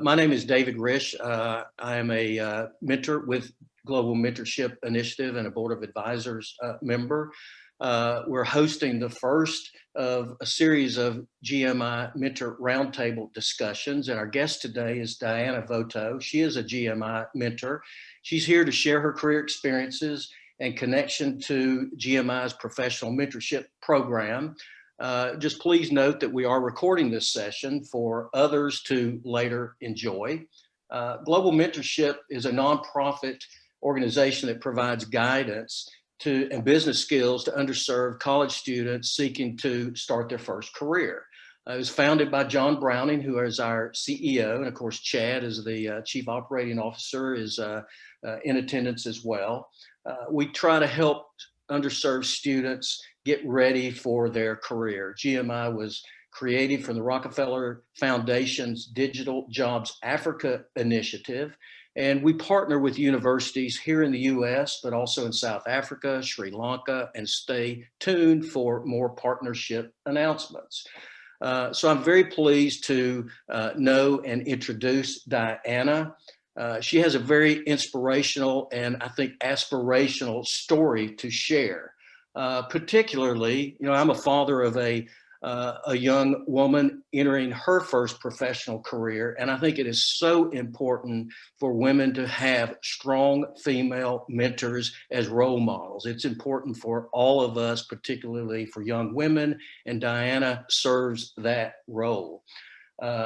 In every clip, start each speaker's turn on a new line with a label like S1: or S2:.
S1: My name is David Risch. I am a mentor with Global Mentorship Initiative and a Board of Advisors member. We're hosting the first of a series of GMI Mentor Roundtable discussions, and our guest today is Diana Voto. She is a GMI mentor. She's here to share her career experiences and connection to GMI's professional mentorship program. Just please note that we are recording this session for others to later enjoy. Global Mentorship is a nonprofit organization that provides guidance and business skills to underserved college students seeking to start their first career. It was founded by John Browning, who is our CEO, and of course Chad, as the Chief Operating Officer, is in attendance as well. We try to help underserved students get ready for their career. GMI was created from the Rockefeller Foundation's Digital Jobs Africa initiative, and we partner with universities here in the US, but also in South Africa, Sri Lanka, and stay tuned for more partnership announcements. So I'm very pleased to know and introduce Diana. She has a very inspirational and I think aspirational story to share. Particularly, I'm a father of a young woman entering her first professional career, and I think it is so important for women to have strong female mentors as role models. It's important for all of us, particularly for young women, and Diana serves that role.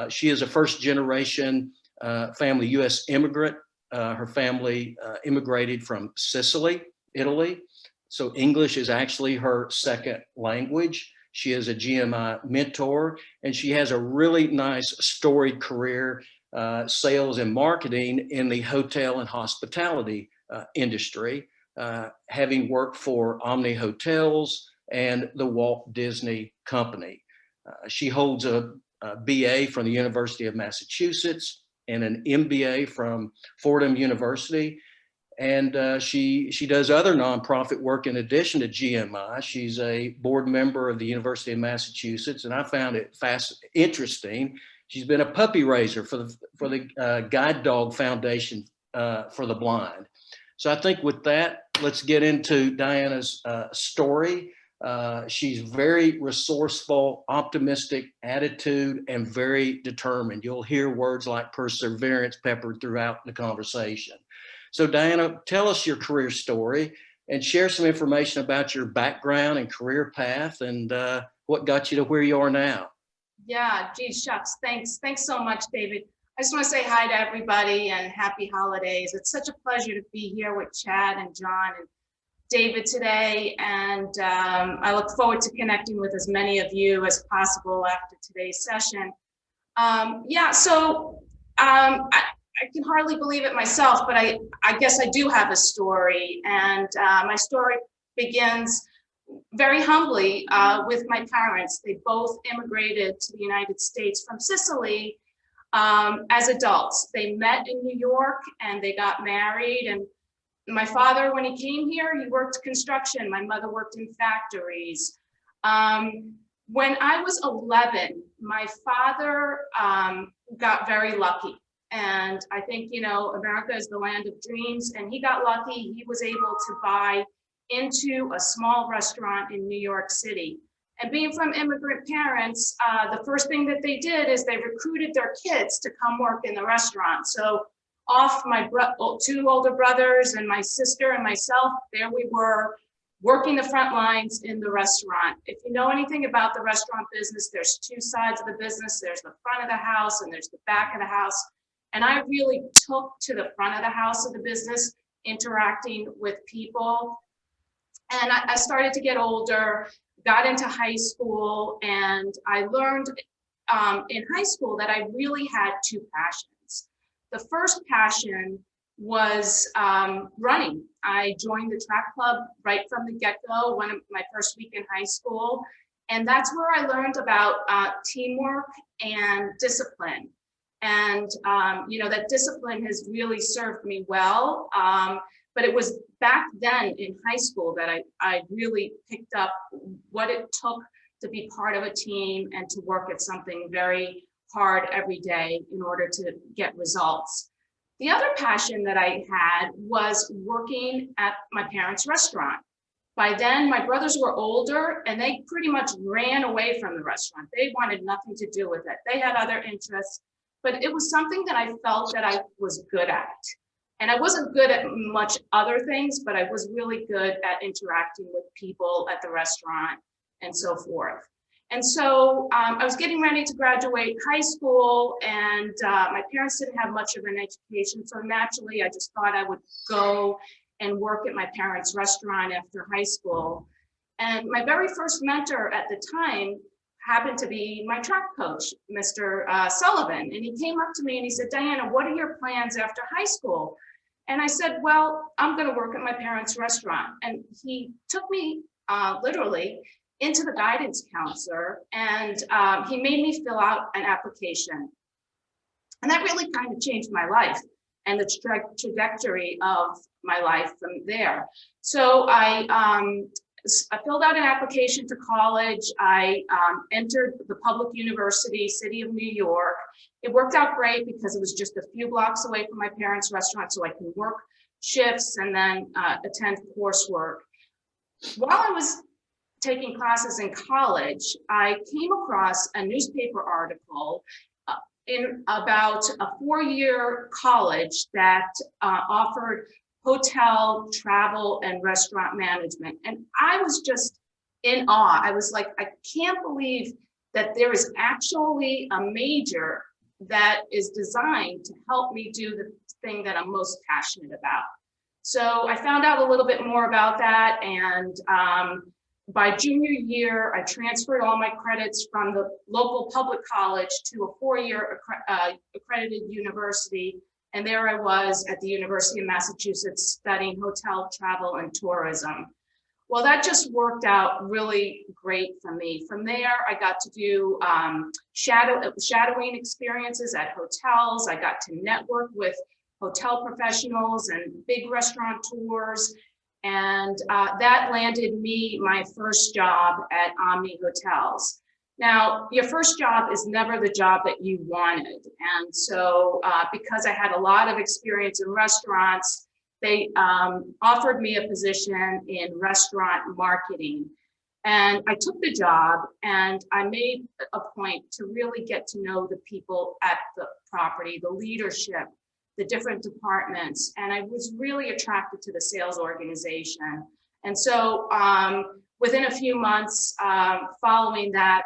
S1: She is a first-generation family U.S. immigrant. Her family immigrated from Sicily, Italy. So English is actually her second language. She is a GMI mentor, and she has a really nice storied career, sales and marketing in the hotel and hospitality industry, having worked for Omni Hotels and the Walt Disney Company. She holds a BA from the University of Massachusetts and an MBA from Fordham University. And she does other nonprofit work in addition to GMI. She's a board member of the University of Massachusetts, and I found it interesting. She's been a puppy raiser for the Guide Dog Foundation for the Blind. So I think with that, let's get into Diana's story. She's very resourceful, optimistic attitude, and very determined. You'll hear words like perseverance peppered throughout the conversation. So Diana, tell us your career story and share some information about your background and career path and what got you to where you are now.
S2: Yeah, geez, shucks. Thanks so much, David. I just want to say hi to everybody and happy holidays. It's such a pleasure to be here with Chad and John and David today. And I look forward to connecting with as many of you as possible after today's session. I can hardly believe it myself, but I guess I do have a story. And my story begins very humbly with my parents. They both immigrated to the United States from Sicily as adults. They met in New York and they got married. And my father, when he came here, he worked construction. My mother worked in factories. When I was 11, my father got very lucky. And I think, America is the land of dreams, and he got lucky. He was able to buy into a small restaurant in New York City. And being from immigrant parents, the first thing that they did is they recruited their kids to come work in the restaurant. So off my two older brothers and my sister and myself, there we were working the front lines in the restaurant. If you know anything about the restaurant business, there's two sides of the business. There's the front of the house and there's the back of the house. And I really took to the front of the house of the business, interacting with people. And I started to get older, got into high school, and I learned in high school that I really had two passions. The first passion was running. I joined the track club right from the get-go, my first week in high school. And that's where I learned about teamwork and discipline. And, that discipline has really served me well. But it was back then in high school that I really picked up what it took to be part of a team and to work at something very hard every day in order to get results. The other passion that I had was working at my parents' restaurant. By then, my brothers were older and they pretty much ran away from the restaurant. They wanted nothing to do with it. They had other interests, but it was something that I felt that I was good at. And I wasn't good at much other things, but I was really good at interacting with people at the restaurant and so forth. And so I was getting ready to graduate high school, and my parents didn't have much of an education. So naturally, I just thought I would go and work at my parents' restaurant after high school. And my very first mentor at the time happened to be my track coach, Mr. Sullivan. And he came up to me and he said, Diana, what are your plans after high school? And I said, well, I'm going to work at my parents' restaurant. And he took me literally into the guidance counselor, and he made me fill out an application. And that really kind of changed my life and the trajectory of my life from there. So I filled out an application to college. I entered the public university, City of New York. It worked out great because it was just a few blocks away from my parents' restaurant, so I could work shifts and then attend coursework. While I was taking classes in college, I came across a newspaper article in about a 4-year college that offered hotel, travel, and restaurant management. And I was just in awe. I was like, I can't believe that there is actually a major that is designed to help me do the thing that I'm most passionate about. So I found out a little bit more about that, and by junior year, I transferred all my credits from the local public college to a 4-year accredited university. And there I was at the University of Massachusetts studying hotel, travel, and tourism. Well, that just worked out really great for me. From there, I got to do shadowing experiences at hotels. I got to network with hotel professionals and big restaurateurs. And that landed me my first job at Omni Hotels. Now, your first job is never the job that you wanted. And so because I had a lot of experience in restaurants, they offered me a position in restaurant marketing. And I took the job, and I made a point to really get to know the people at the property, the leadership, the different departments, and I was really attracted to the sales organization. And so within a few months following that,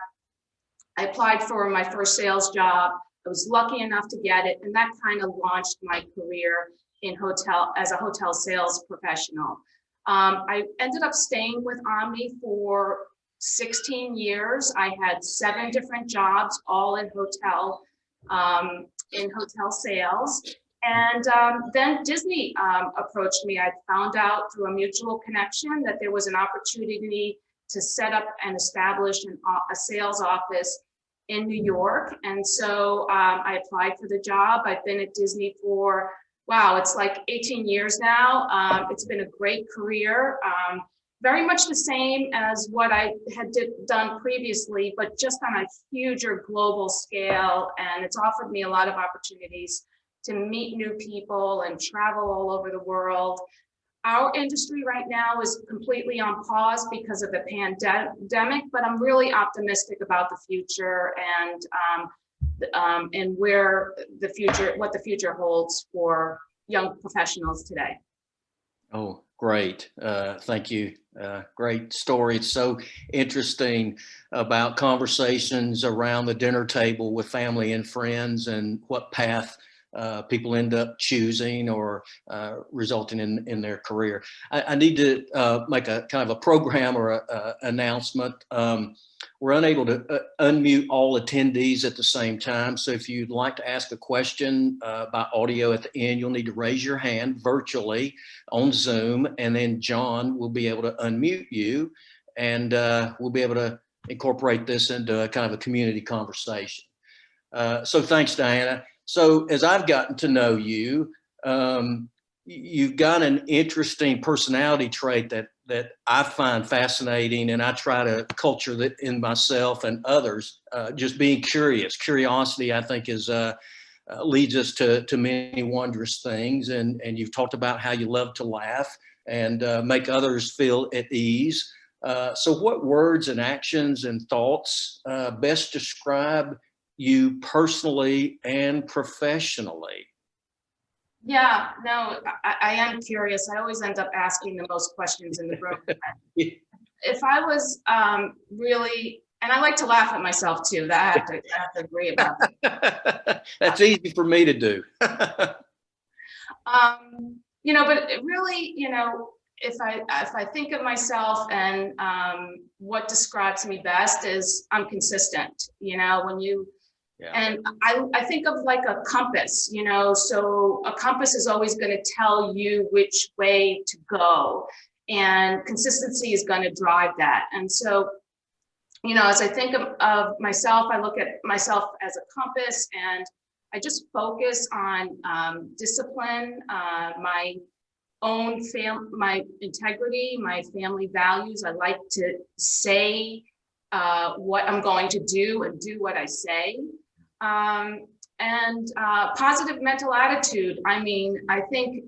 S2: I applied for my first sales job. I was lucky enough to get it, and that kind of launched my career in hotel as a hotel sales professional. I ended up staying with Omni for 16 years. I had 7 different jobs, all in hotel sales. And then Disney approached me. I found out through a mutual connection that there was an opportunity to set up and establish a sales office in New York. And so I applied for the job. I've been at Disney for, wow, it's like 18 years now. It's been a great career. Very much the same as what I had done previously, but just on a huger global scale. And it's offered me a lot of opportunities to meet new people and travel all over the world. Our industry right now is completely on pause because of the pandemic, but I'm really optimistic about the future and where what the future holds for young professionals today.
S1: Oh, great. Thank you. Great story. It's so interesting about conversations around the dinner table with family and friends and what path people end up choosing or resulting in their career. I need to make a kind of a program or a announcement. We're unable to unmute all attendees at the same time. So if you'd like to ask a question by audio at the end, you'll need to raise your hand virtually on Zoom, and then John will be able to unmute you, and we'll be able to incorporate this into a kind of a community conversation. So thanks, Diana. So as I've gotten to know you, you've got an interesting personality trait that that I find fascinating, and I try to culture that in myself and others. Just being curious. Curiosity, I think, is leads us to many wondrous things. And you've talked about how you love to laugh and make others feel at ease. So what words and actions and thoughts best describe you personally and professionally?
S2: Yeah, no, I am curious. I always end up asking the most questions in the room. If I was really, and I like to laugh at myself too, that I have to agree about that.
S1: That's easy for me to do.
S2: You know, but it really, you know, if I think of myself and what describes me best is I'm consistent. You know, when you
S1: Yeah.
S2: and I think of like a compass, you know, so a compass is always going to tell you which way to go, and consistency is going to drive that. And so, you know, as I think of myself, I look at myself as a compass, and I just focus on discipline, my own my integrity, my family values. I like to say what I'm going to do and do what I say. And positive mental attitude. I mean, I think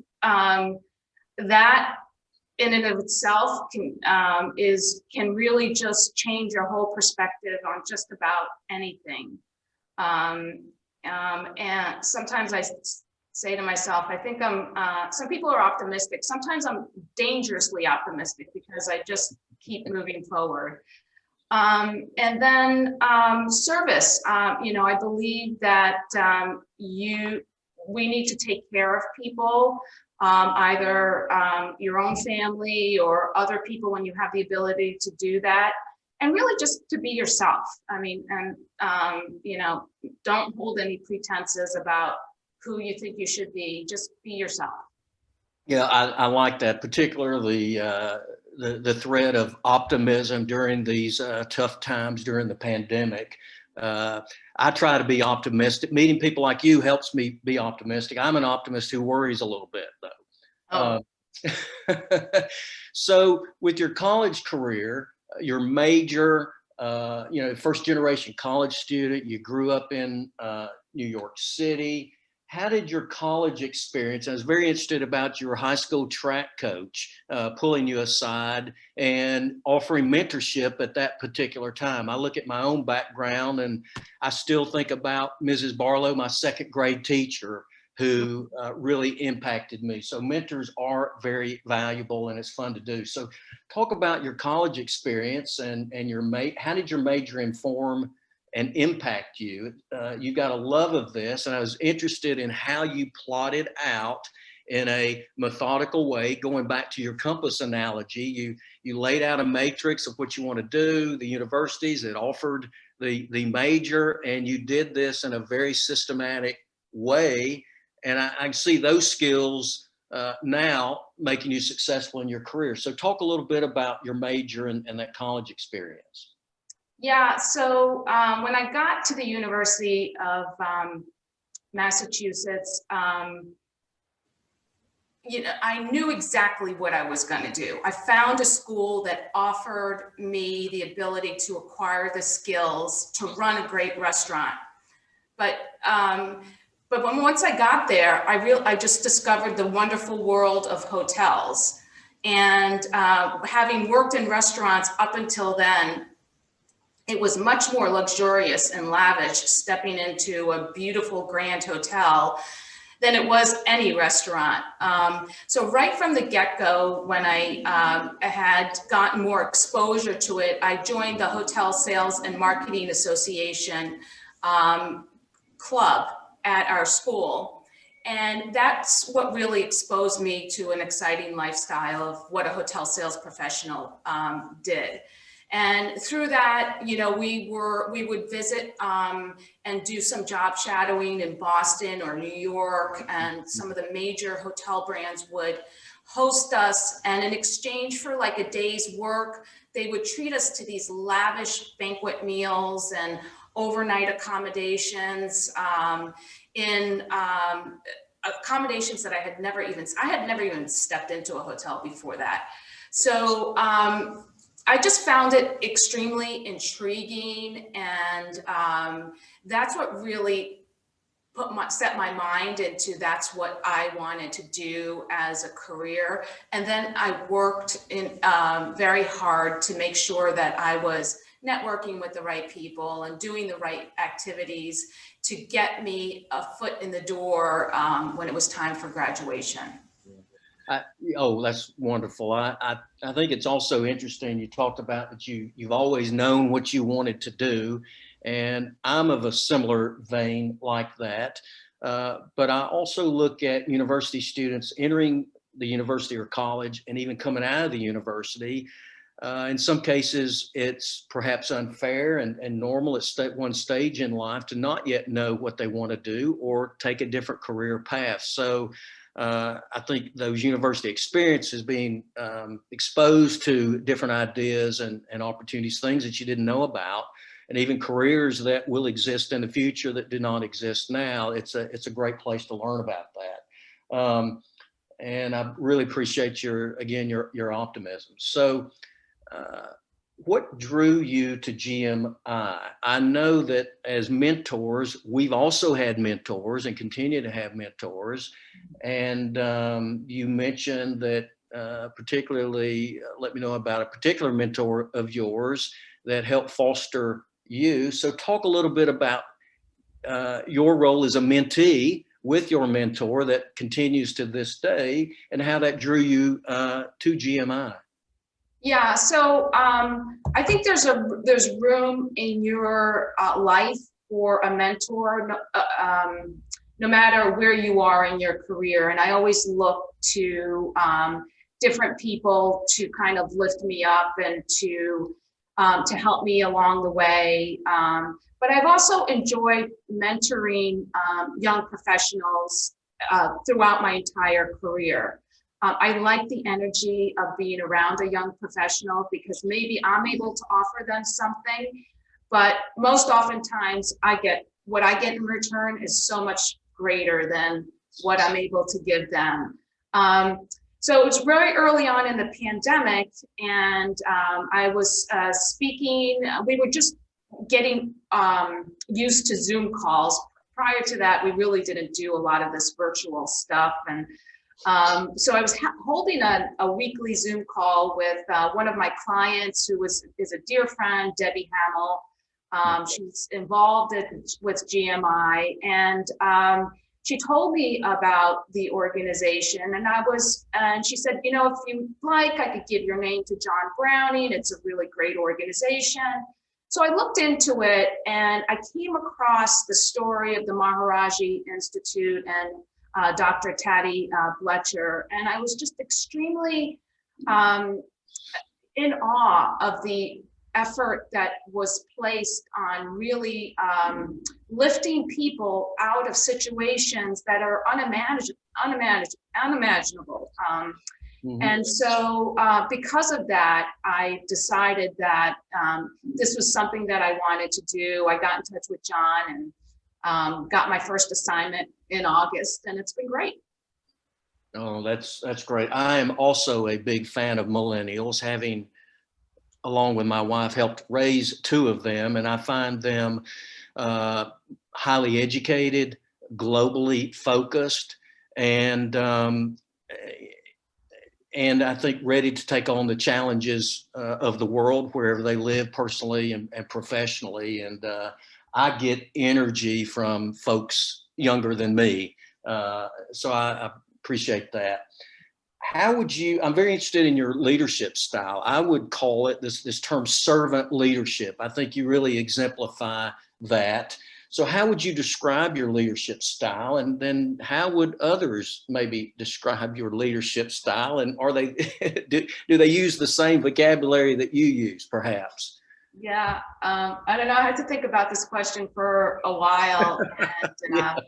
S2: that in and of itself can really just change your whole perspective on just about anything. And sometimes I say to myself, I think some people are optimistic. Sometimes I'm dangerously optimistic because I just keep moving forward. And then service, you know, I believe that we need to take care of people, either your own family or other people when you have the ability to do that, and really just to be yourself. I mean, and you know, don't hold any pretenses about who you think you should be. Just be yourself.
S1: Yeah, I like that, particularly the thread of optimism during these tough times during the pandemic. I try to be optimistic. Meeting people like you helps me be optimistic. I'm an optimist who worries a little bit, though. So, with your college career, your major, you know, first generation college student, you grew up in New York City. How did your college experience? I was very interested about your high school track coach pulling you aside and offering mentorship at that particular time. I look at my own background and I still think about Mrs. Barlow, my second grade teacher, who really impacted me. So mentors are very valuable and it's fun to do. So talk about your college experience and how did your major inform and impact you? You got a love of this, and I was interested in how you plotted out in a methodical way. Going back to your compass analogy, you laid out a matrix of what you want to do, the universities that offered the major, and you did this in a very systematic way. And I see those skills now making you successful in your career. So talk a little bit about your major and that college experience.
S2: Yeah, so when I got to the University of Massachusetts, you know, I knew exactly what I was going to do. I found a school that offered me the ability to acquire the skills to run a great restaurant. But once I got there, I just discovered the wonderful world of hotels. And having worked in restaurants up until then, it was much more luxurious and lavish stepping into a beautiful grand hotel than it was any restaurant. So right from the get-go, when I had gotten more exposure to it, I joined the Hotel Sales and Marketing Association club at our school. And that's what really exposed me to an exciting lifestyle of what a hotel sales professional did. And through that, you know, we would visit and do some job shadowing in Boston or New York, and some of the major hotel brands would host us. And in exchange for like a day's work, they would treat us to these lavish banquet meals and overnight accommodations in accommodations that I had never even stepped into a hotel before that. So I just found it extremely intriguing, and that's what really set my mind into that's what I wanted to do as a career. And then I worked in very hard to make sure that I was networking with the right people and doing the right activities to get me a foot in the door when it was time for graduation.
S1: Oh, that's wonderful. I think it's also interesting. You talked about that you've always known what you wanted to do, and I'm of a similar vein like that. But I also look at university students entering the university or college, and even coming out of the university. In some cases, it's perhaps unfair and normal at one stage in life to not yet know what they want to do or take a different career path. So I think those university experiences, being exposed to different ideas and opportunities, things that you didn't know about, and even careers that will exist in the future that do not exist now, it's a great place to learn about that. And I really appreciate your optimism. So what drew you to GMI? I know that as mentors, we've also had mentors and continue to have mentors. And you mentioned that particularly, let me know about a particular mentor of yours that helped foster you. So talk a little bit about your role as a mentee with your mentor that continues to this day, and how that drew you to GMI.
S2: Yeah, so I think there's room in your life for a mentor, no matter where you are in your career. And I always look to different people to kind of lift me up and to help me along the way. But I've also enjoyed mentoring young professionals throughout my entire career. I like the energy of being around a young professional because maybe I'm able to offer them something, but most oftentimes what I get in return is so much greater than what I'm able to give them. So it was very early on in the pandemic, and I was speaking. We were just getting used to Zoom calls. Prior to that, we really didn't do a lot of this virtual stuff. And so I was holding a weekly Zoom call with one of my clients who is a dear friend, Debbie Hamill. She's involved with GMI, and she told me about the organization, and she said, you know, if you like, I could give your name to John Browning. It's a really great organization. So I looked into it, and I came across the story of the Maharaji Institute and Dr. Taddy Fletcher, and I was just extremely in awe of the effort that was placed on really lifting people out of situations that are unimaginable. And so because of that, I decided that this was something that I wanted to do. I got in touch with John and got my first assignment in August, and it's been great.
S1: Oh, that's great. I am also a big fan of millennials, having, along with my wife, helped raise two of them, and I find them highly educated, globally focused, and I think ready to take on the challenges of the world wherever they live, personally and professionally. And I get energy from folks younger than me, so I appreciate that. How would you, I'm very interested in your leadership style. I would call it this term servant leadership. I think you really exemplify that. So how would you describe your leadership style? And then how would others maybe describe your leadership style? And are they, do they use the same vocabulary that you use, perhaps?
S2: Yeah, I don't know. I had to think about this question for a while. And,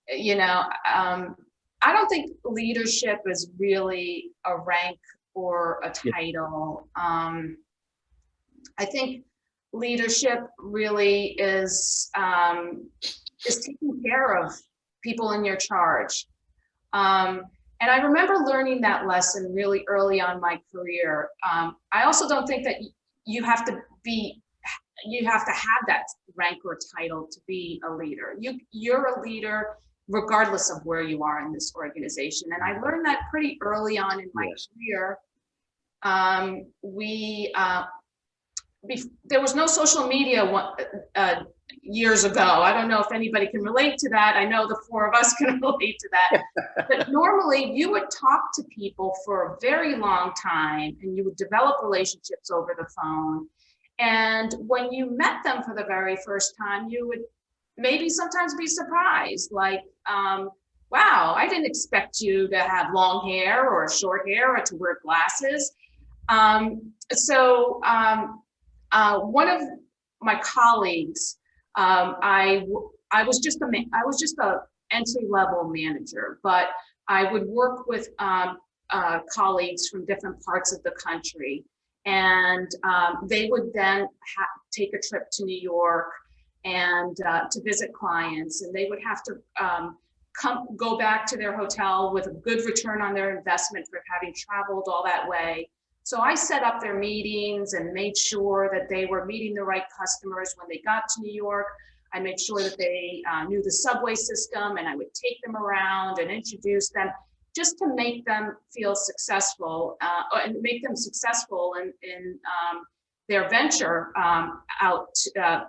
S2: you know, I don't think leadership is really a rank or a title. I think leadership really is taking care of people in your charge. And And I remember learning that lesson really early on in my career. I also don't think that you have to have that rank or title to be a leader. You're a leader regardless of where you are in this organization. And I learned that pretty early on in my career. There was no social media years ago. I don't know if anybody can relate to that. I know the four of us can relate to that. But normally you would talk to people for a very long time and you would develop relationships over the phone. And when you met them for the very first time, you would maybe sometimes be surprised, like, wow, I didn't expect you to have long hair or short hair or to wear glasses. One of my colleagues, I was just a entry-level manager, but I would work with colleagues from different parts of the country, and they would then take a trip to New York and to visit clients, and they would have to go back to their hotel with a good return on their investment for having traveled all that way. So I set up their meetings and made sure that they were meeting the right customers when they got to New York. I made sure that they knew the subway system, and I would take them around and introduce them just to make them feel successful and make them successful in their venture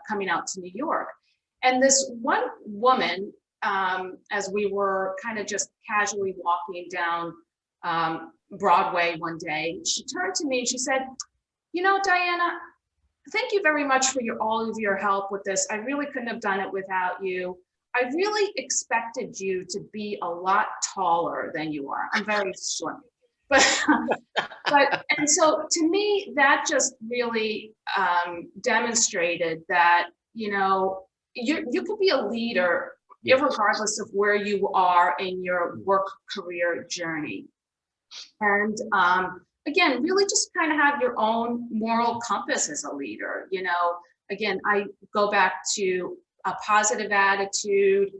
S2: coming out to New York. And this one woman, as we were kind of just casually walking down Broadway one day, she turned to me and she said, "You know, Diana, thank you very much for all of your help with this. I really couldn't have done it without you. I really expected you to be a lot taller than you are. I'm very short." And so to me, that just really demonstrated that, you know, you could be a leader regardless of where you are in your work career journey. And again, really just kind of have your own moral compass as a leader. You know, again, I go back to a positive attitude,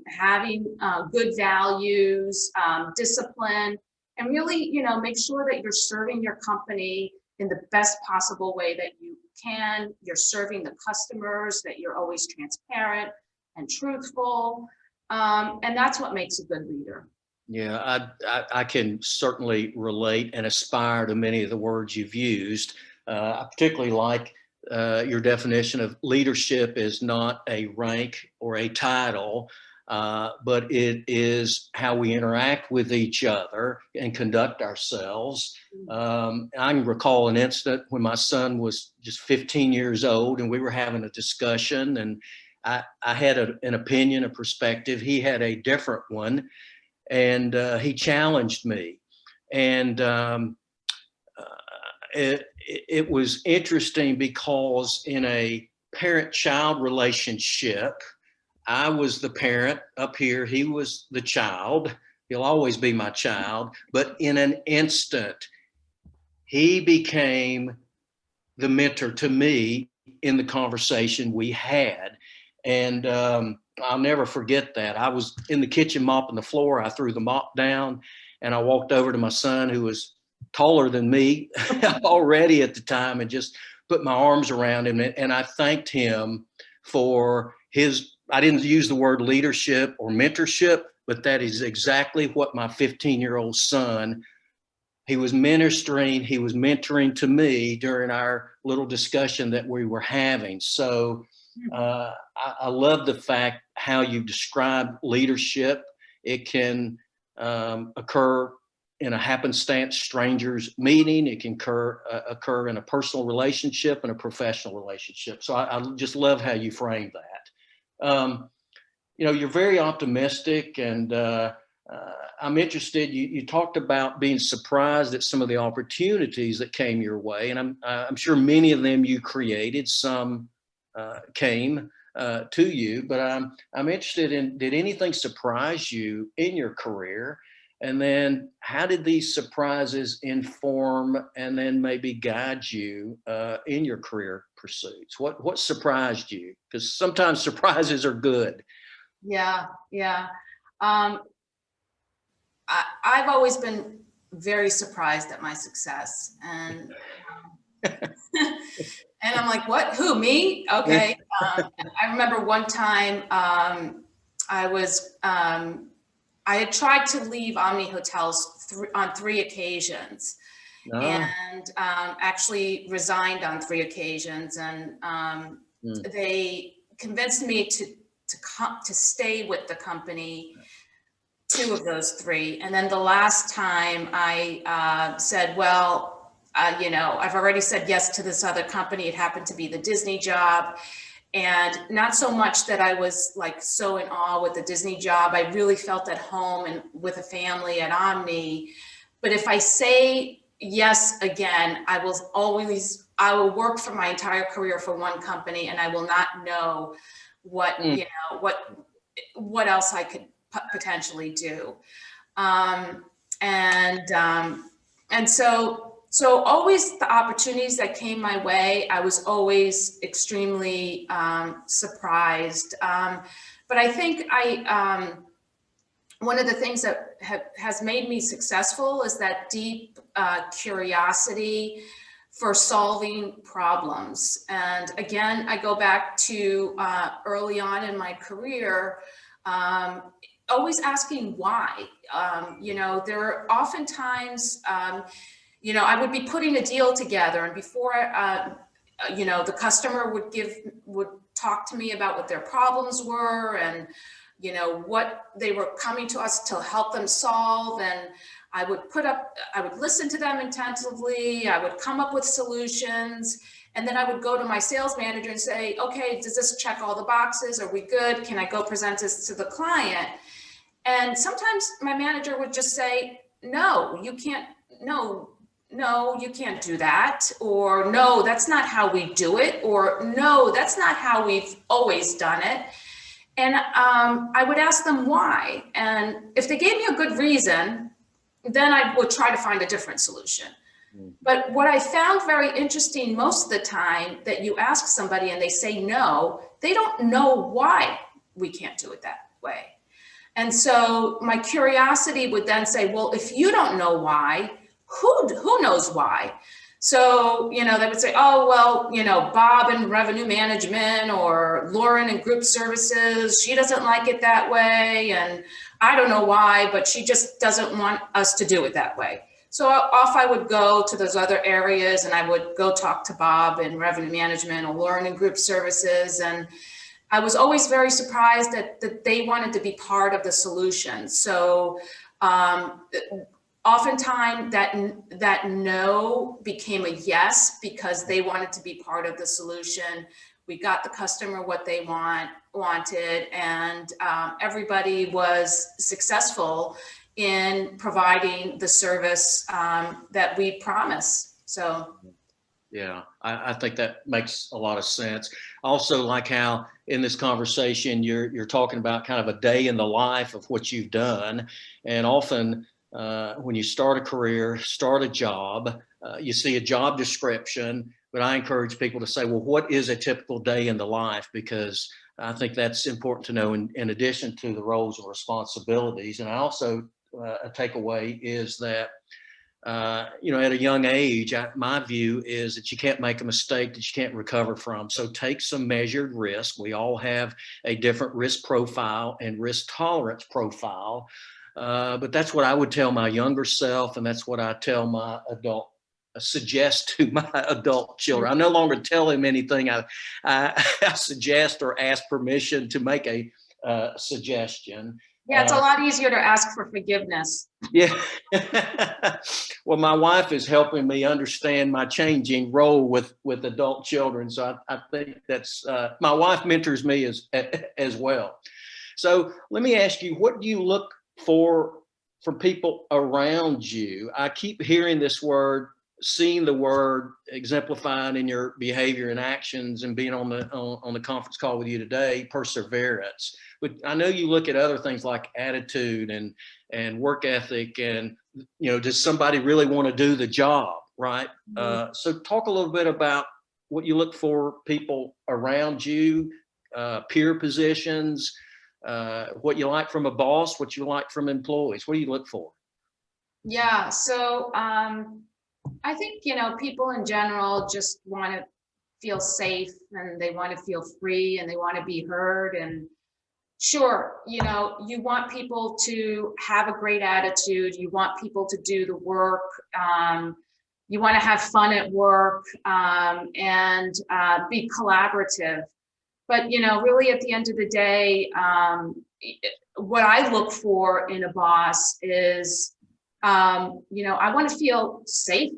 S2: having good values, discipline, and really, you know, make sure that you're serving your company in the best possible way that you can. You're serving the customers, that you're always transparent and truthful. And that's what makes a good leader.
S1: Yeah, I can certainly relate and aspire to many of the words you've used. I particularly like your definition of leadership is not a rank or a title, but it is how we interact with each other and conduct ourselves. I can recall an incident when my son was just 15 years old and we were having a discussion, and I had an opinion, a perspective. He had a different one. And he challenged me, and it was interesting because in a parent-child relationship, I was the parent up here, he was the child. He'll always be my child, but in an instant, he became the mentor to me in the conversation we had. And I'll never forget that. I was in the kitchen mopping the floor. I threw the mop down and I walked over to my son, who was taller than me already at the time, and just put my arms around him. And I thanked him for I didn't use the word leadership or mentorship, but that is exactly what my 15-year-old son, he was mentoring to me during our little discussion that we were having. So I love the fact how you describe leadership. It can occur in a happenstance stranger's meeting. It can occur in a personal relationship and a professional relationship. So I just love how you frame that. You know, you're very optimistic, and I'm interested. You talked about being surprised at some of the opportunities that came your way, and I'm sure many of them you created. Some came to you, but I'm interested in, did anything surprise you in your career? And then how did these surprises inform and then maybe guide you in your career pursuits? What surprised you? Because sometimes surprises are good.
S2: Yeah. I've always been very surprised at my success, and and I'm like, what? Who? Me? Okay. I remember one time I had tried to leave Omni Hotels on 3 occasions,
S1: Ah,
S2: and actually resigned on 3 occasions, and
S1: mm,
S2: they convinced me to stay with the company 2 of those 3. And then the last time I said, well, I've already said yes to this other company. It happened to be the Disney job. And not so much that I was like so in awe with the Disney job. I really felt at home and with a family at Omni. But if I say yes again, I will work for my entire career for one company, and I will not know what,
S1: mm,
S2: what else I could potentially do. Um, and so always the opportunities that came my way, I was always extremely surprised. But I think one of the things that has made me successful is that deep curiosity for solving problems. And again, I go back to early on in my career, always asking why. There are oftentimes, I would be putting a deal together, and before, the customer would talk to me about what their problems were, and what they were coming to us to help them solve. And I would listen to them intensively. I would come up with solutions. And then I would go to my sales manager and say, okay, does this check all the boxes? Are we good? Can I go present this to the client? And sometimes my manager would just say, no, you can't, no, you can't do that. Or no, that's not how we do it. Or no, that's not how we've always done it. And I would ask them why. And if they gave me a good reason, then I would try to find a different solution. But what I found very interesting most of the time, that you ask somebody and they say no, they don't know why we can't do it that way. And so my curiosity would then say, well, if you don't know why, who knows why? So, they would say, oh, well, Bob in revenue management, or Lauren in group services, she doesn't like it that way. And I don't know why, but she just doesn't want us to do it that way. So off I would go to those other areas, and I would go talk to Bob in revenue management or Lauren in group services. And I was always very surprised that they wanted to be part of the solution. So oftentimes that no became a yes, because they wanted to be part of the solution. We got the customer what they wanted, and everybody was successful in providing the service that we promise. So.
S1: yeah, I think that makes a lot of sense. Also, like how in this conversation you're talking about kind of a day in the life of what you've done, and often when you start a career, start a job, you see a job description, but I encourage people to say, well, what is a typical day in the life? Because I think that's important to know in addition to the roles and responsibilities. And I also, a takeaway is that, at a young age, my view is that you can't make a mistake that you can't recover from. So take some measured risk. We all have a different risk profile and risk tolerance profile. But that's what I would tell my younger self, and that's what I tell my suggest to my adult children. I no longer tell them anything. I suggest or ask permission to make a suggestion.
S2: Yeah, it's a lot easier to ask for forgiveness.
S1: Yeah. Well, my wife is helping me understand my changing role with adult children. So I think that's, my wife mentors me as well. So let me ask you, what do you look for from people around you? I keep hearing this word, seeing the word exemplified in your behavior and actions, and being on the conference call with you today, perseverance. But I know you look at other things like attitude and work ethic, and does somebody really want to do the job, right? So talk a little bit about what you look for people around you, peer positions, what you like from a boss, what you like from employees. What do you look for?
S2: Yeah, so I think, people in general just want to feel safe and they want to feel free and they want to be heard. And sure, you want people to have a great attitude. You want people to do the work. You want to have fun at work, and be collaborative. But, really at the end of the day, what I look for in a boss is, I want to feel safe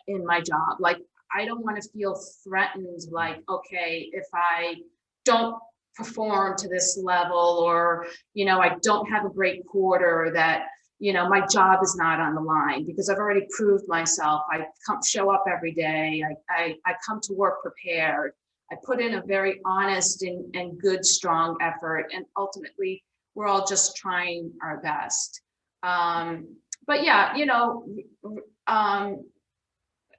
S2: in my job. Like, I don't want to feel threatened, like, okay, if I don't perform to this level, or, I don't have a great quarter, that, my job is not on the line, because I've already proved myself. I show up every day. I come to work prepared. I put in a very honest and good, strong effort. And ultimately, we're all just trying our best. But yeah,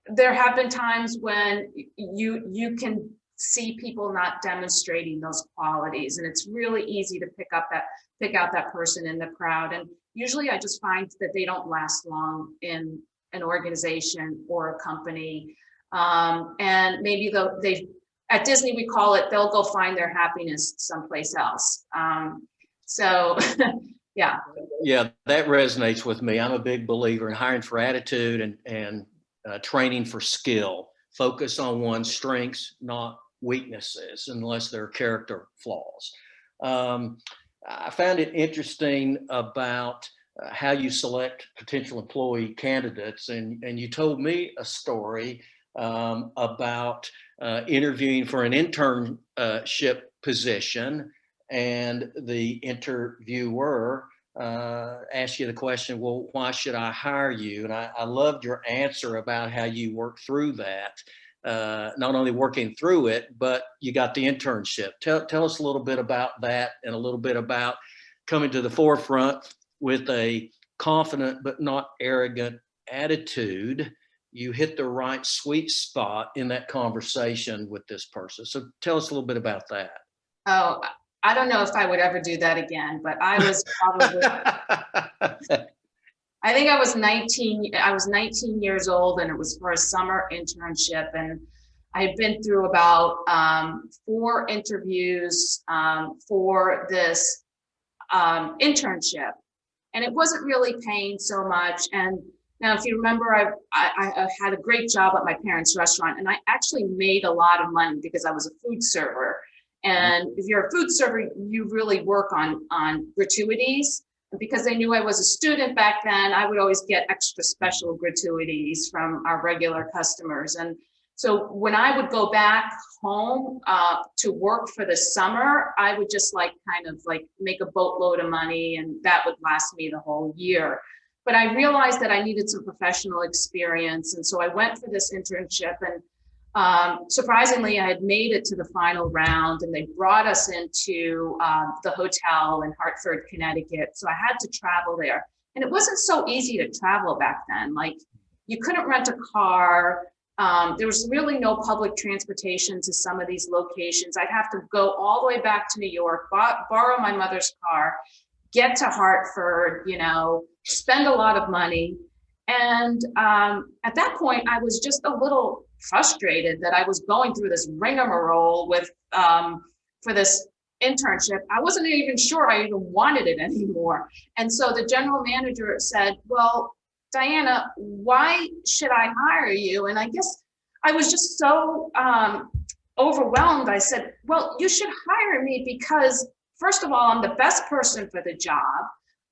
S2: there have been times when you can see people not demonstrating those qualities, and it's really easy to pick out that person in the crowd. And usually I just find that they don't last long in an organization or a company. And maybe they at Disney, we call it, they'll go find their happiness someplace else. So yeah.
S1: Yeah, that resonates with me. I'm a big believer in hiring for attitude and training for skill. Focus on one's strengths, not weaknesses, unless they're character flaws. I found it interesting about how you select potential employee candidates, and you told me a story about interviewing for an internship position, and the interviewer asked you the question, well, why should I hire you? And I loved your answer about how you worked through that, not only working through it, but you got the internship. Tell us a little bit about that, and a little bit about coming to the forefront with a confident but not arrogant attitude. You hit the right sweet spot in that conversation with this person. So tell us a little bit about that.
S2: Oh, I don't know if I would ever do that again, but I was probably, I think I was 19 years old, and it was for a summer internship. And I had been through about 4 interviews for this internship, and it wasn't really paying so much. And now, if you remember, I had a great job at my parents' restaurant, and I actually made a lot of money because I was a food server. And if you're a food server, you really work on gratuities. And because they knew I was a student back then, I would always get extra special gratuities from our regular customers. And so when I would go back home to work for the summer, I would just kind of make a boatload of money, and that would last me the whole year. But I realized that I needed some professional experience. And so I went for this internship, and surprisingly, I had made it to the final round, and they brought us into the hotel in Hartford, Connecticut. So I had to travel there. And it wasn't so easy to travel back then. Like, you couldn't rent a car. There was really no public transportation to some of these locations. I'd have to go all the way back to New York, borrow my mother's car, get to Hartford, spend a lot of money. And at that point, I was just a little frustrated that I was going through this rigmarole for this internship. I wasn't even sure I even wanted it anymore. And so the general manager said, well, Diana, why should I hire you? And I guess I was just so overwhelmed. I said, well, you should hire me because, first of all, I'm the best person for the job.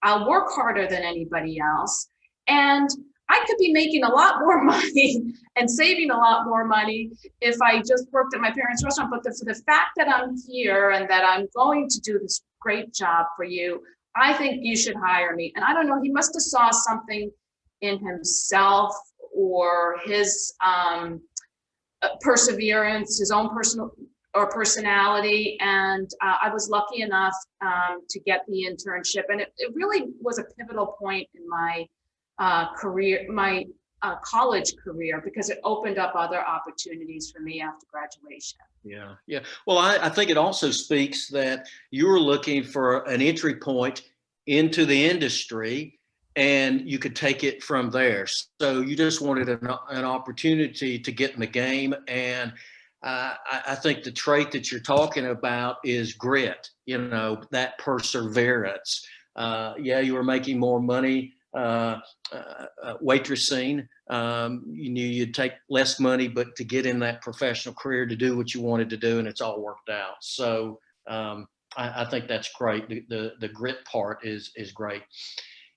S2: I'll work harder than anybody else. And I could be making a lot more money and saving a lot more money if I just worked at my parents' restaurant. But for the fact that I'm here and that I'm going to do this great job for you, I think you should hire me. And I don't know, he must have saw something in himself, or his perseverance, his own personality. And I was lucky enough to get the internship. And it really was a pivotal point in my career, my college career, because it opened up other opportunities for me after graduation.
S1: Yeah, yeah. Well, I think it also speaks that you were looking for an entry point into the industry, and you could take it from there. So you just wanted an opportunity to get in the game. And I think the trait that you're talking about is grit, that perseverance. Yeah, you were making more money waitressing. You knew you'd take less money, but to get in that professional career to do what you wanted to do, and it's all worked out. So I think that's great. The grit part is great.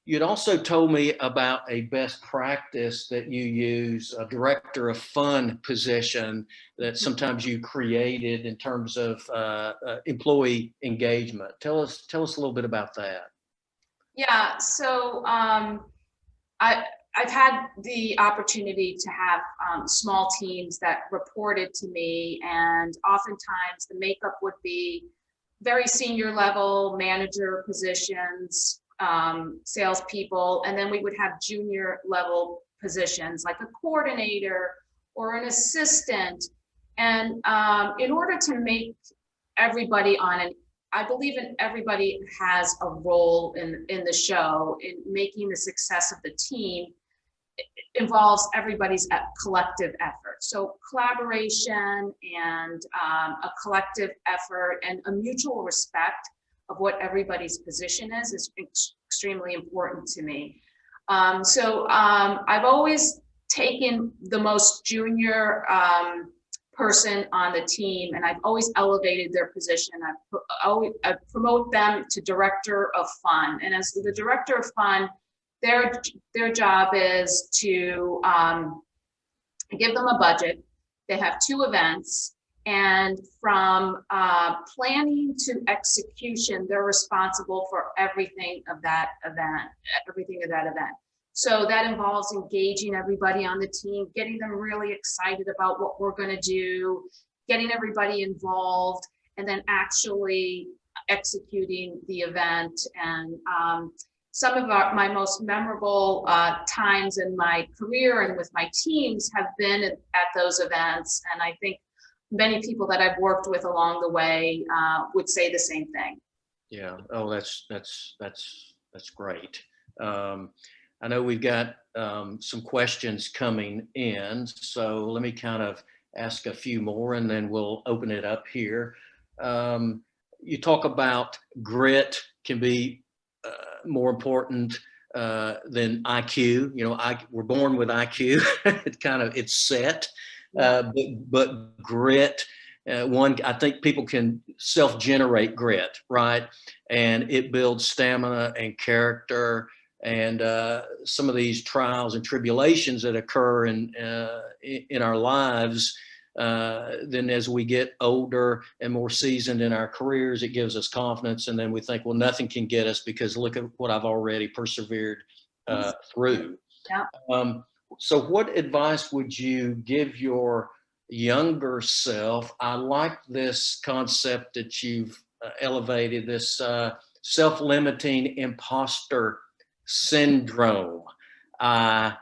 S1: You'd also told me about a best practice that you use, a director of fun position that sometimes you created in terms of employee engagement. Tell us a little bit about that.
S2: Yeah, so I've had the opportunity to have small teams that reported to me, and oftentimes the makeup would be very senior level manager positions, salespeople, and then we would have junior level positions like a coordinator or an assistant. And in order to make everybody I believe in everybody has a role in the show, in making the success of the team. It involves everybody's collective effort. So collaboration and a collective effort and a mutual respect of what everybody's position is extremely important to me. So I've always taken the most junior person on the team, and I've always elevated their position. I promote them to director of fun, and as the director of fun, their job is to give them a budget. They have 2 events, and from planning to execution, they're responsible for everything of that event. So that involves engaging everybody on the team, getting them really excited about what we're going to do, getting everybody involved, and then actually executing the event. And some of my most memorable times in my career and with my teams have been at those events. And I think many people that I've worked with along the way would say the same thing.
S1: Yeah. Oh, that's great. I know we've got some questions coming in, so let me kind of ask a few more and then we'll open it up here. You talk about grit can be more important than IQ. We're born with IQ. It's set, but grit. I think people can self-generate grit, right? And it builds stamina and character. And some of these trials and tribulations that occur in our lives, then as we get older and more seasoned in our careers, it gives us confidence. And then we think, well, nothing can get us because look at what I've already persevered through.
S2: Yeah.
S1: So what advice would you give your younger self? I like this concept that you've elevated, this self-limiting imposter syndrome. I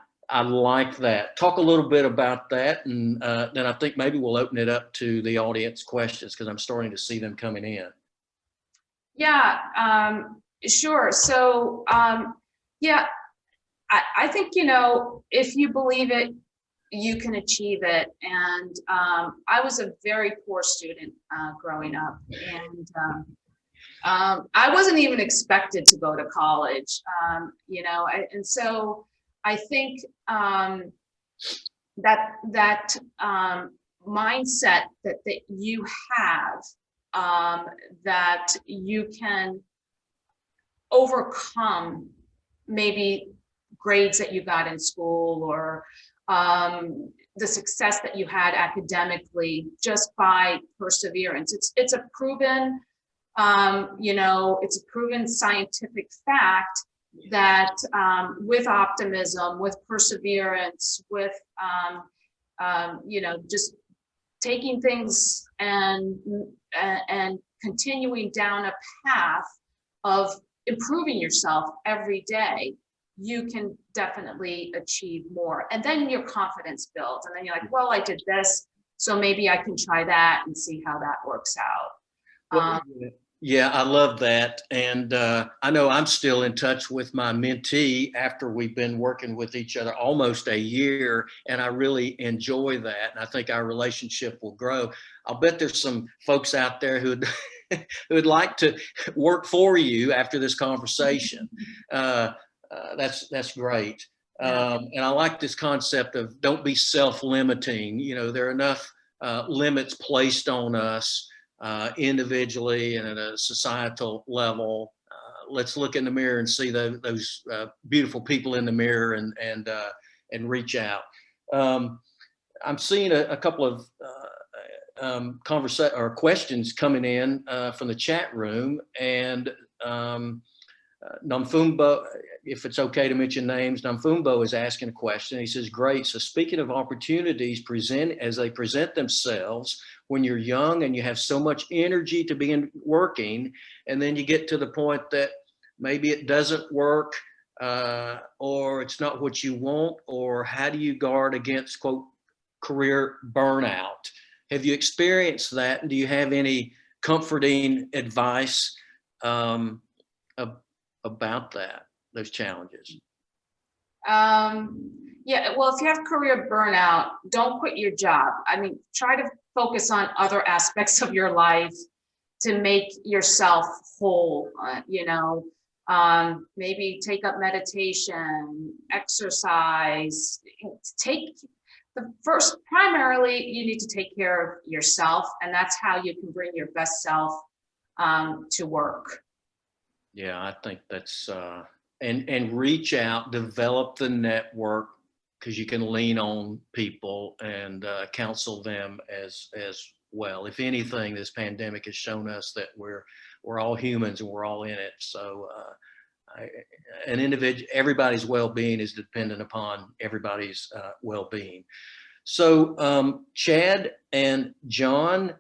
S1: like that. Talk a little bit about that, and then I think maybe we'll open it up to the audience questions because I'm starting to see them coming in.
S2: Yeah, sure. So, yeah, I think, if you believe it, you can achieve it. And I was a very poor student growing up, and I wasn't even expected to go to college, and so I think that mindset that you have, that you can overcome maybe grades that you got in school or the success that you had academically just by perseverance. It's a proven it's a proven scientific fact that with optimism, with perseverance, with just taking things and continuing down a path of improving yourself every day, you can definitely achieve more. And then your confidence builds, and then you're like, well, I did this, so maybe I can try that and see how that works out.
S1: Yeah, I love that. And I know I'm still in touch with my mentee after we've been working with each other almost a year. And I really enjoy that. And I think our relationship will grow. I'll bet there's some folks out there who'd, who'd like to work for you after this conversation. That's great.
S2: Yeah.
S1: And I like this concept of don't be self-limiting. You know, there are enough limits placed on us individually and at a societal level. Let's look in the mirror and see those beautiful people in the mirror and reach out. I'm seeing a couple of conversation or questions coming in from the chat room, and Namfumbo, if it's okay to mention names, Namfumbo is asking a question. He says, great. So speaking of opportunities as they present themselves when you're young and you have so much energy to begin working, and then you get to the point that maybe it doesn't work or it's not what you want, or how do you guard against, quote, career burnout? Have you experienced that? And do you have any comforting advice about those challenges?
S2: Yeah, well, if you have career burnout, don't quit your job. I mean, try to focus on other aspects of your life to make yourself whole. Maybe take up meditation, exercise. Primarily, you need to take care of yourself, and that's how you can bring your best self to work.
S1: Yeah, I think that's and reach out, develop the network, because you can lean on people and counsel them as well. If anything, this pandemic has shown us that we're all humans and we're all in it. So an individual, everybody's well-being is dependent upon everybody's well-being. So Chad and John,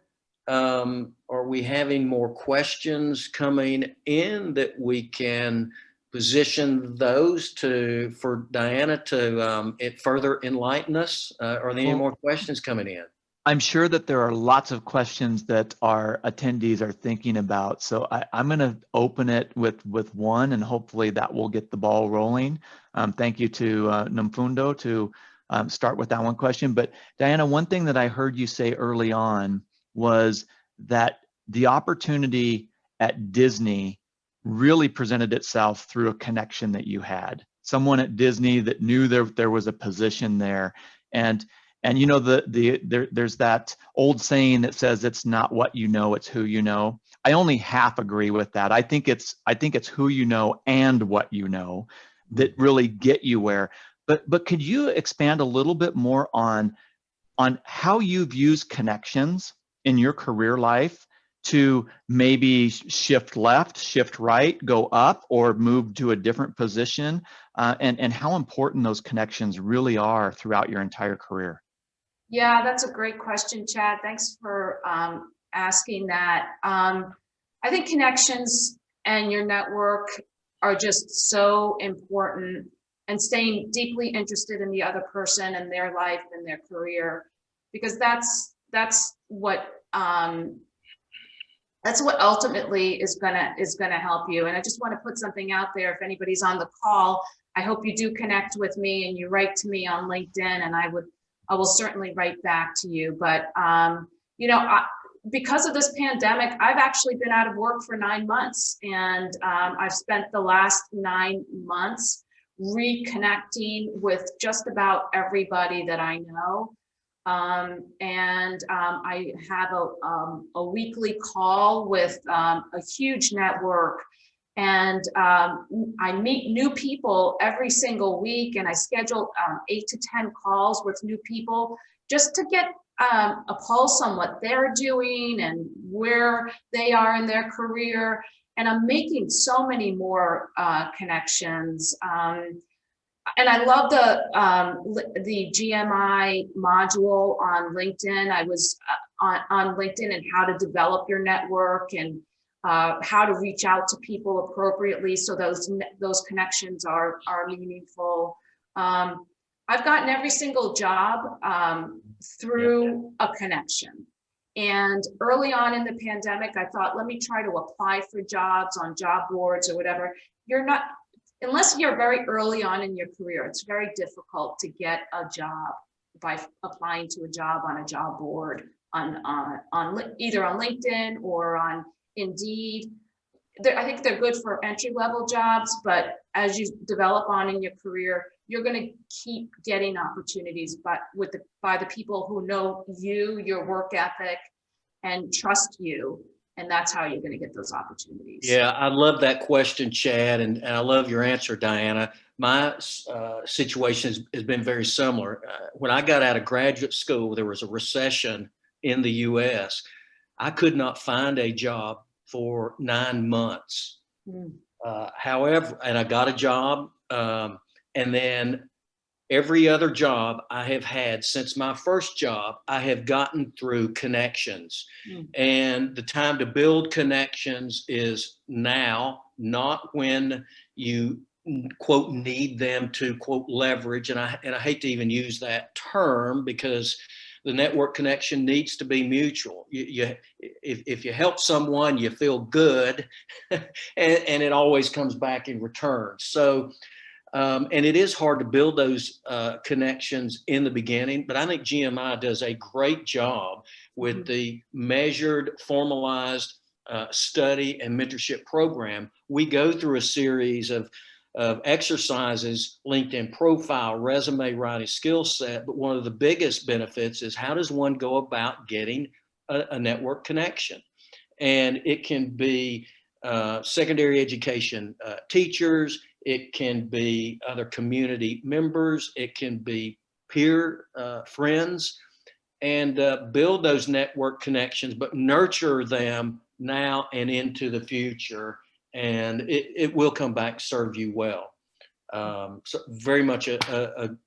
S1: are we having more questions coming in that we can position those for Diana to further enlighten us? Are there any more questions coming in?
S3: I'm sure that there are lots of questions that our attendees are thinking about. So I'm going to open it with one, and hopefully that will get the ball rolling. Thank you to Namfundo to start with that one question. But Diana, one thing that I heard you say early on was that the opportunity at Disney really presented itself through a connection that you had. Someone at Disney that knew there was a position there. And you know, there's that old saying that says it's not what you know, it's who you know. I only half agree with that. I think it's who you know and what you know that really get you where. But could you expand a little bit more on how you've used connections in your career life to maybe shift left, shift right, go up, or move to a different position, and how important those connections really are throughout your entire career?
S2: Yeah, that's a great question, Chad. Thanks for asking that. I think connections and your network are just so important, and staying deeply interested in the other person and their life and their career, because that's what ultimately is gonna help you. And I just want to put something out there. If anybody's on the call, I hope you do connect with me and you write to me on LinkedIn, and I will certainly write back to you. But because of this pandemic, I've actually been out of work for 9 months, and I've spent the last 9 months reconnecting with just about everybody that I know. I have a weekly call with a huge network, and I meet new people every single week, and I schedule 8 to 10 calls with new people just to get a pulse on what they're doing and where they are in their career. And I'm making so many more connections. And I love the GMI module on LinkedIn. I was on LinkedIn, and how to develop your network and how to reach out to people appropriately so those connections are meaningful. I've gotten every single job through a connection. And early on in the pandemic, I thought, let me try to apply for jobs on job boards or whatever. You're not, unless you're very early on in your career, it's very difficult to get a job by applying to a job on a job board on either on LinkedIn or on Indeed. I think they're good for entry level jobs, but as you develop on in your career, you're going to keep getting opportunities, but by the people who know you, your work ethic, and trust you, and that's how you're going to get those opportunities.
S1: Yeah, I love that question, Chad, and I love your answer, Diana. My situation has been very similar. When I got out of graduate school, there was a recession in the U.S. I could not find a job for 9 months. However, and I got a job, and then every other job I have had since my first job, I have gotten through connections. And the time to build connections is now, not when you quote need them to quote leverage. And I hate to even use that term, because the network connection needs to be mutual. If you help someone, you feel good, and it always comes back in return. So, and it is hard to build those connections in the beginning, but I think GMI does a great job with the measured, formalized study and mentorship program. We go through a series of exercises, LinkedIn profile, resume writing, skill set. But one of the biggest benefits is, how does one go about getting a network connection? And it can be secondary education teachers, it can be other community members, it can be peer friends, and build those network connections, but nurture them now and into the future. And it will come back, serve you well. So very much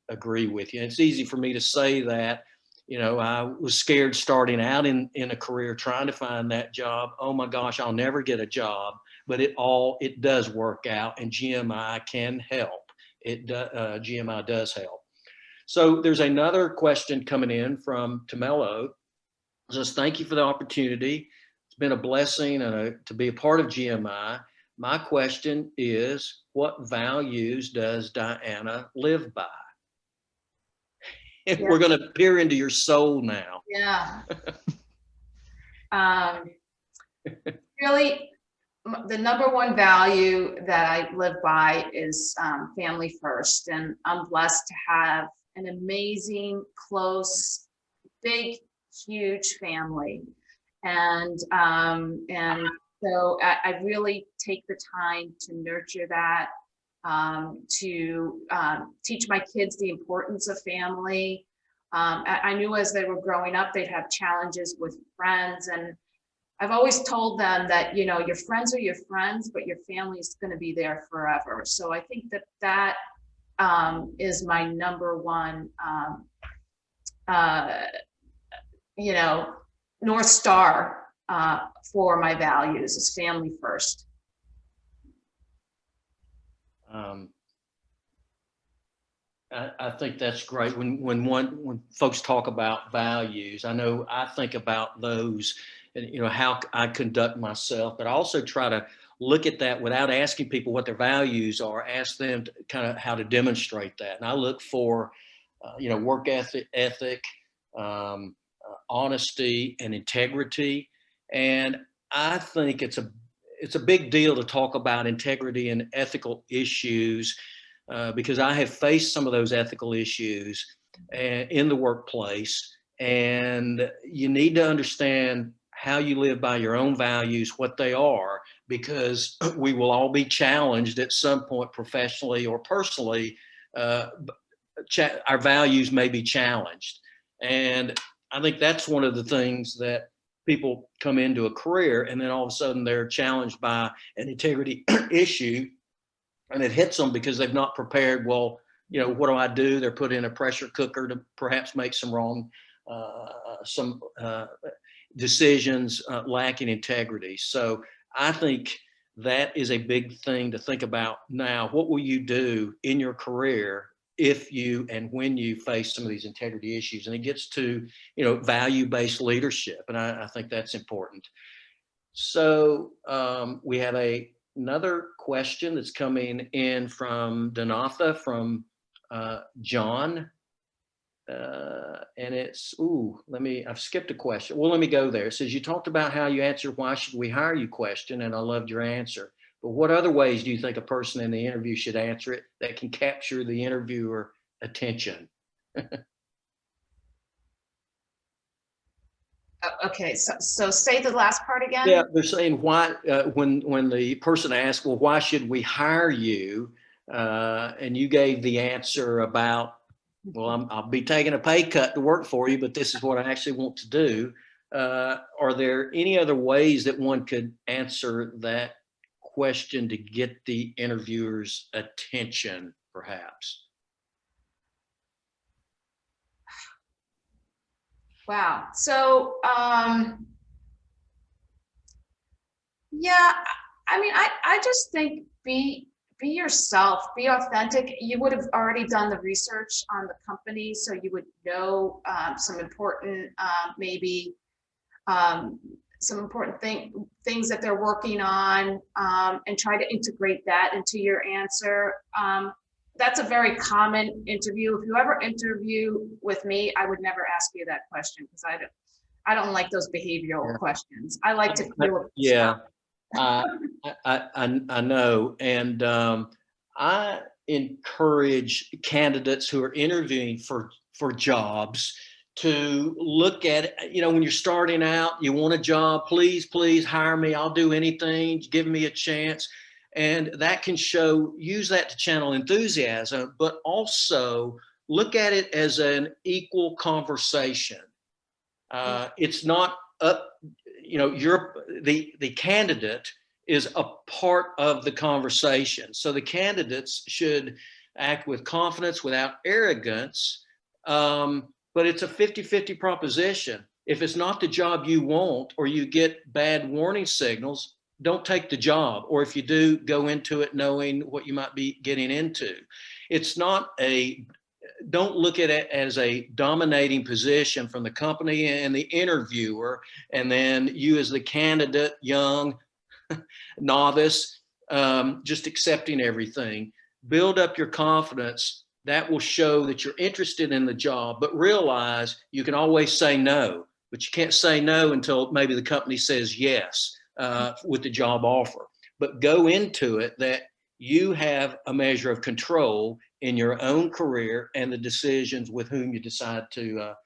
S1: agree with you. And it's easy for me to say that. You know, I was scared starting out in a career trying to find that job. Oh my gosh, I'll never get a job. But it does work out, and GMI can help. GMI does help. So there's another question coming in from Tamelo. It says, thank you for the opportunity. It's been a blessing to be a part of GMI. My question is, what values does Diana live by? We're going to peer into your soul now.
S2: Yeah. Really, the number one value that I live by is family first. And I'm blessed to have an amazing, close, big, huge family. And so I really take the time to nurture that, to teach my kids the importance of family. I knew as they were growing up, they'd have challenges with friends. And I've always told them that, you know, your friends are your friends, but your family is going to be there forever. So I think that is my number one, you know, North Star for my values is family first.
S1: I think that's great. When folks talk about values, I know I think about those, and you know, how I conduct myself, but I also try to look at that without asking people what their values are. Ask them to kind of how to demonstrate that, and I look for, you know, work ethic, honesty, and integrity. And I think it's a big deal to talk about integrity and ethical issues, because I have faced some of those ethical issues in the workplace, and you need to understand how you live by your own values, what they are, because we will all be challenged at some point, professionally or personally. Our values may be challenged. And I think that's one of the things that people come into a career, and then all of a sudden they're challenged by an integrity issue, and it hits them because they've not prepared. Well, you know, what do I do? They're put in a pressure cooker to perhaps make some wrong, decisions, lacking integrity. So I think that is a big thing to think about now. What will you do in your career if you and when you face some of these integrity issues. And it gets to, value-based leadership. And I think that's important. So we have another question that's coming in from Donatha, from John. And it's, I've skipped a question. Well, let me go there. It says, you talked about how you answer why should we hire you question, and I loved your answer. But what other ways do you think a person in the interview should answer it that can capture the interviewer attention?
S2: Okay, so say the last part again.
S1: Yeah, they're saying why, when the person asks, well, why should we hire you? And you gave the answer about, well, I'll be taking a pay cut to work for you, but this is what I actually want to do. Are there any other ways that one could answer that question to get the interviewer's attention, perhaps?
S2: Wow. So, yeah, I mean, I just think be yourself, be authentic. You would have already done the research on the company, so you would know some important, maybe some important things that they're working on, and try to integrate that into your answer. That's a very common interview. If you ever interview with me, I would never ask you that question, because I don't like those behavioral questions. I like to feel.
S1: Yeah, I know. And I encourage candidates who are interviewing for jobs to look at it. When you're starting out, you want a job, please hire me. I'll do anything. Give me a chance. And that can use that to channel enthusiasm, but also look at it as an equal conversation. It's not up, the candidate is a part of the conversation. So the candidates should act with confidence, without arrogance, but it's a 50-50 proposition. If it's not the job you want, or you get bad warning signals, don't take the job. Or if you do, go into it knowing what you might be getting into. It's not don't look at it as a dominating position from the company and the interviewer, and then you as the candidate, young, novice, just accepting everything. Build up your confidence. That will show that you're interested in the job, but realize you can always say no, but you can't say no until maybe the company says yes. With the job offer. But go into it that you have a measure of control in your own career and the decisions with whom you decide to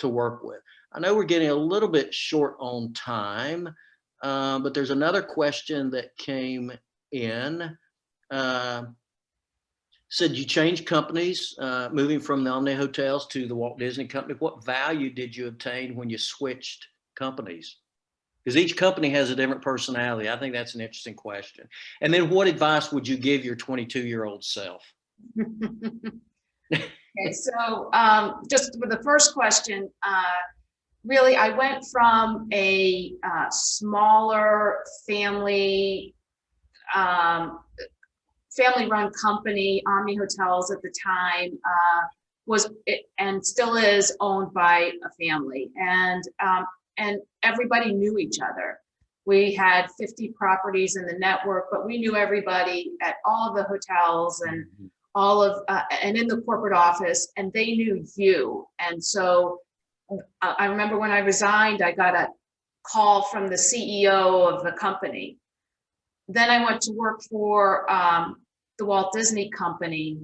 S1: work with. I know we're getting a little bit short on time, but there's another question that came in. Said you changed companies, moving from the Omni Hotels to the Walt Disney Company. What value did you obtain when you switched companies? Because each company has a different personality. I think that's an interesting question. And then what advice would you give your 22-year-old self?
S2: Okay, so just for the first question, really, I went from a smaller family-run company, Omni Hotels at the time, and still is owned by a family. And everybody knew each other. We had 50 properties in the network, but we knew everybody at all of the hotels and and in the corporate office, and they knew you. And so I remember when I resigned, I got a call from the CEO of the company. Then I went to work for the Walt Disney Company,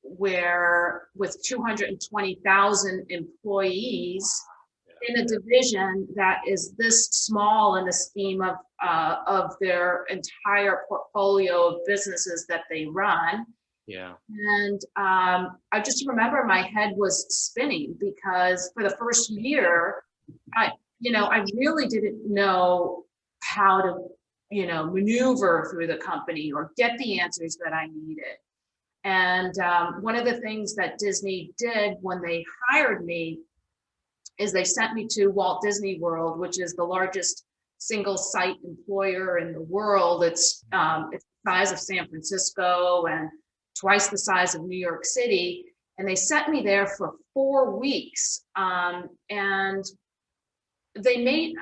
S2: where with 220,000 employees, in a division that is this small in the scheme of their entire portfolio of businesses that they run.
S1: Yeah.
S2: And I just remember my head was spinning, because for the first year, I really didn't know how to, maneuver through the company or get the answers that I needed. And one of the things that Disney did when they hired me is they sent me to Walt Disney World, which is the largest single site employer in the world. It's the size of San Francisco and twice the size of New York City, and they sent me there for 4 weeks. And they made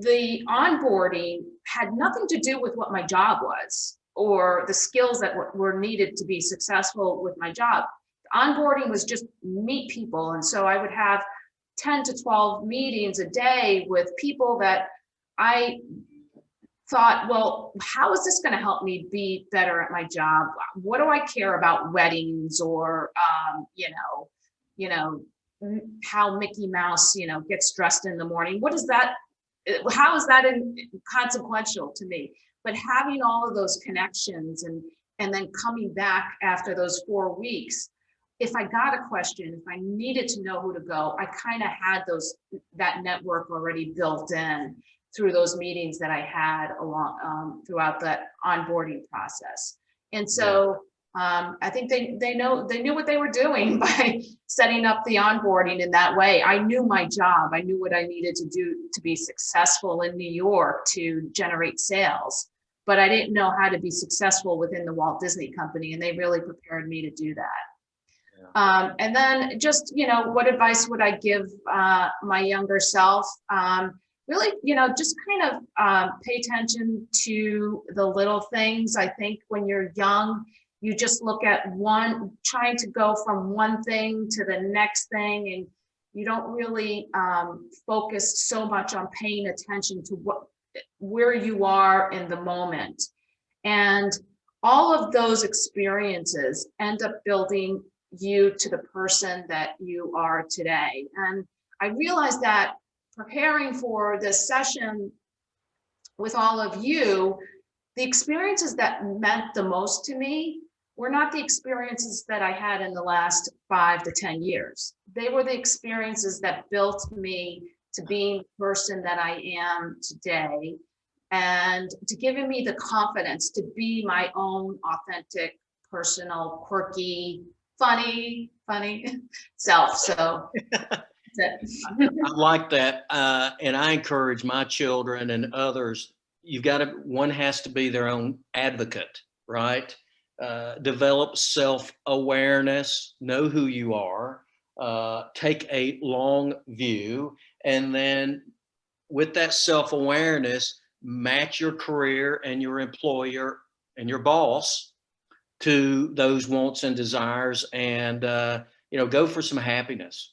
S2: the onboarding had nothing to do with what my job was or the skills that were needed to be successful with my job. Onboarding was just meet people. And so I would have 10 to 12 meetings a day with people that I thought, well, how is this going to help me be better at my job? What do I care about weddings or, how Mickey Mouse, gets dressed in the morning? What is that? How is that consequential to me? But having all of those connections and then coming back after those 4 weeks, if I got a question, if I needed to know who to go, I kind of had that network already built in through those meetings that I had along throughout that onboarding process. And so I think they knew what they were doing by setting up the onboarding in that way. I knew my job. I knew what I needed to do to be successful in New York to generate sales, but I didn't know how to be successful within the Walt Disney Company, and they really prepared me to do that. And then just, what advice would I give my younger self? Really, just kind of pay attention to the little things. I think when you're young, you just look at trying to go from one thing to the next thing, and you don't really focus so much on paying attention to where you are in the moment. And all of those experiences end up building you to the person that you are today. And I realized that preparing for this session with all of you, the experiences that meant the most to me were not the experiences that I had in the last 5 to 10 years. They were the experiences that built me to being the person that I am today, and to giving me the confidence to be my own authentic, personal, quirky, funny self. So that's it.
S1: I like that. And I encourage my children and others, one has to be their own advocate, right? Develop self-awareness, know who you are, take a long view, and then with that self-awareness, match your career and your employer and your boss to those wants and desires, and go for some happiness.